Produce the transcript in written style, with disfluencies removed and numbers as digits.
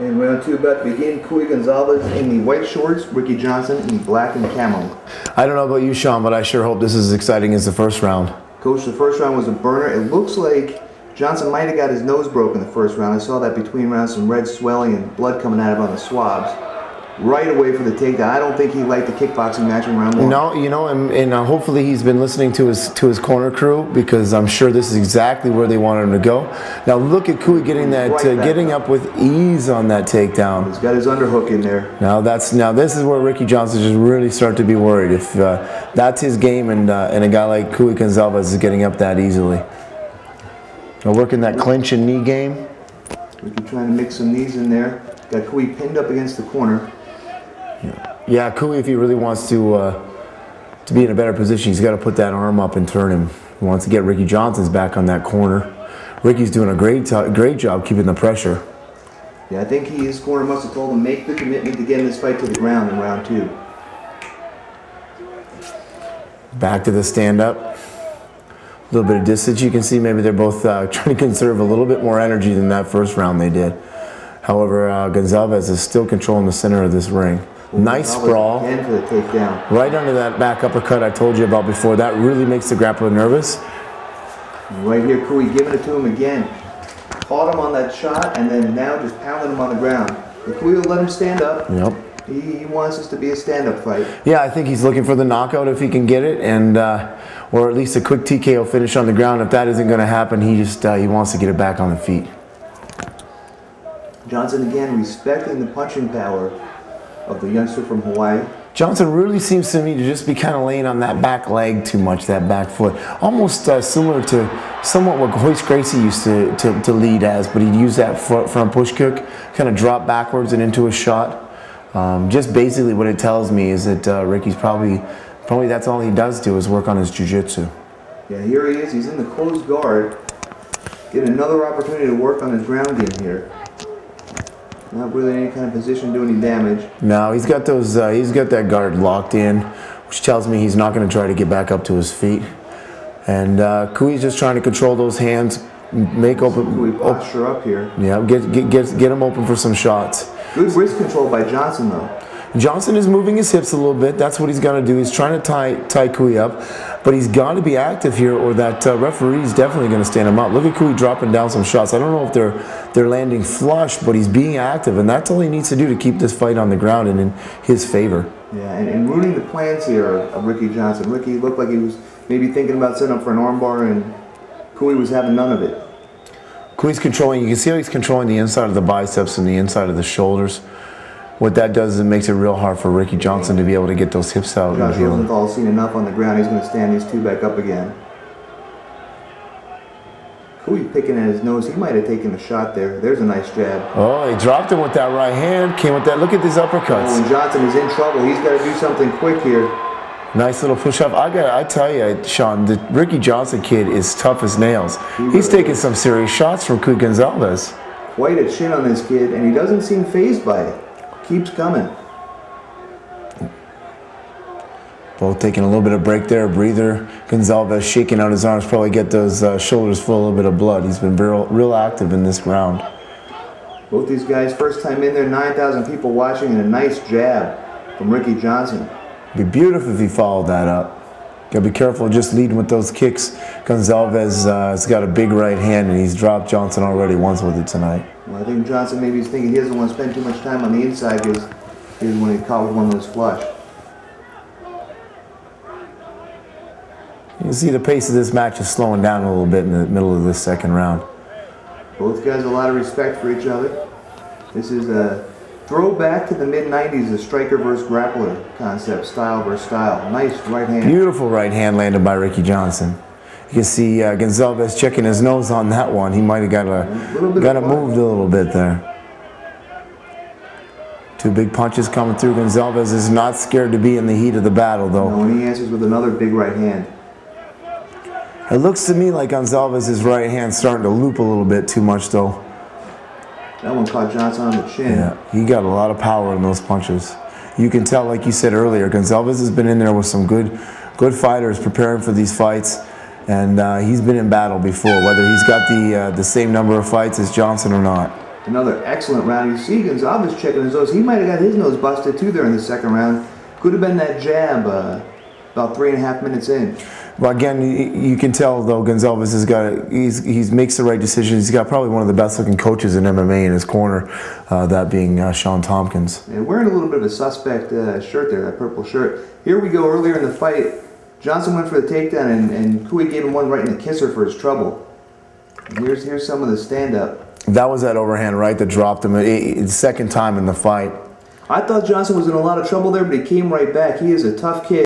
And round two about to begin. Kui Gonsalves in the white shorts, Ricky Johnson in the black and camo. I don't know about you, Sean, but I sure hope this is as exciting as the first round. Coach, the first round was a burner. It looks like Johnson might have got his nose broken the first round. I saw that between rounds, some red swelling and blood coming out of it on the swabs. Right away for the takedown. I don't think he liked the kickboxing match in round one. No, you know, and hopefully he's been listening to his corner crew, because I'm sure this is exactly where they wanted him to go. Now look at Kui getting that, getting up with ease on that takedown. He's got his underhook in there. Now this is where Ricky Johnson just really start to be worried if that's his game, and a guy like Kui Gonsalves is getting up that easily. Now working that clinch and knee game. Ricky trying to mix some knees in there. Got Kui pinned up against the corner. Yeah, Kui, if he really wants to be in a better position, he's got to put that arm up and turn him. He wants to get Ricky Johnson's back on that corner. Ricky's doing a great job keeping the pressure. Yeah, I think his corner must have told him make the commitment to getting this fight to the ground in round two. Back to the stand-up. A little bit of distance. You can see maybe they're both trying to conserve a little bit more energy than that first round they did. However, Gonsalves is still controlling the center of this ring. Nice sprawl. Again for the takedown. Right under that back uppercut I told you about before. That really makes the grappler nervous. Right here, Kui giving it to him again. Caught him on that shot, and then now just pounding him on the ground. But Kui will let him stand up. Yep. He wants this to be a stand-up fight. Yeah, I think he's looking for the knockout if he can get it, and or at least a quick TKO finish on the ground. If that isn't going to happen, he just he wants to get it back on the feet. Johnson again respecting the punching power of the youngster from Hawaii. Johnson really seems to me to just be kind of laying on that back leg too much, that back foot. Almost similar to somewhat what Royce Gracie used to lead as, but he'd use that front push kick, kind of drop backwards and into a shot. Just basically what it tells me is that Ricky's probably that's all he does do is work on his jiu-jitsu. Yeah, here he is. He's in the closed guard. Getting another opportunity to work on his ground game here. Not really in any kind of position to do any damage. No, he's got those. He's got that guard locked in, which tells me he's not going to try to get back up to his feet. And Kui's just trying to control those hands, make open. Kui posture up here. Yeah, get him open for some shots. Good wrist control by Johnson though. Johnson is moving his hips a little bit. That's what he's got to do. He's trying to tie Kui up, but he's got to be active here, or that referee's definitely going to stand him up. Look at Kui dropping down some shots. I don't know if they're landing flush, but he's being active, and that's all he needs to do to keep this fight on the ground and in his favor. Yeah, and ruining the plans here of Ricky Johnson. Ricky looked like he was maybe thinking about setting up for an armbar, and Kui was having none of it. Kui's controlling. You can see how he's controlling the inside of the biceps and the inside of the shoulders. What that does is it makes it real hard for Ricky Johnson to be able to get those hips out. Josh Rosenthal's seen enough on the ground. He's going to stand these two back up again. Kui picking at his nose. He might have taken a shot there. There's a nice jab. Oh, he dropped him with that right hand. Came with that. Look at these uppercuts. Oh, and Johnson is in trouble. He's got to do something quick here. Nice little push-up. I tell you, Sean, the Ricky Johnson kid is tough as nails. He's taking some serious shots from Kui Gonsalves. Quite a chin on this kid, and he doesn't seem fazed by it. Keeps coming. Both taking a little bit of break there, a breather. Gonsalves shaking out his arms, probably get those shoulders full of a little bit of blood. He's been real active in this round. Both these guys, first time in there, 9,000 people watching, and a nice jab from Ricky Johnson. It'd be beautiful if he followed that up. Gotta be careful just leading with those kicks. Gonsalves has got a big right hand, and he's dropped Johnson already once with it tonight. Well, I think Johnson maybe is thinking he doesn't want to spend too much time on the inside because he doesn't want to get caught with one of those flush. You can see the pace of this match is slowing down a little bit in the middle of this second round. Both guys have a lot of respect for each other. This is a throwback to the mid-90s, a striker versus grappler concept, style versus style. Nice right hand. Beautiful right hand landed by Ricky Johnson. You can see Gonsalves checking his nose on that one. He might have got moved a little bit there. Two big punches coming through. Gonsalves is not scared to be in the heat of the battle, though. No, and he answers with another big right hand. It looks to me like Gonsalves' right hand starting to loop a little bit too much, though. That one caught Johnson on the chin. Yeah, he got a lot of power in those punches. You can tell, like you said earlier, Gonsalves has been in there with some good fighters preparing for these fights. And he's been in battle before, whether he's got the same number of fights as Johnson or not. Another excellent round. You see Gonsalves checking his nose. He might have got his nose busted too there in the second round. Could have been that jab about 3.5 minutes in. Well, again, you can tell though Gonsalves has got he makes the right decisions. He's got probably one of the best looking coaches in MMA in his corner, that being Sean Tompkins. And wearing a little bit of a suspect shirt there, that purple shirt. Here we go. Earlier in the fight, Johnson went for the takedown, and Kui gave him one right in the kisser for his trouble. And here's some of the stand-up. That was that overhand right that dropped him. The second time in the fight. I thought Johnson was in a lot of trouble there, but he came right back. He is a tough kid.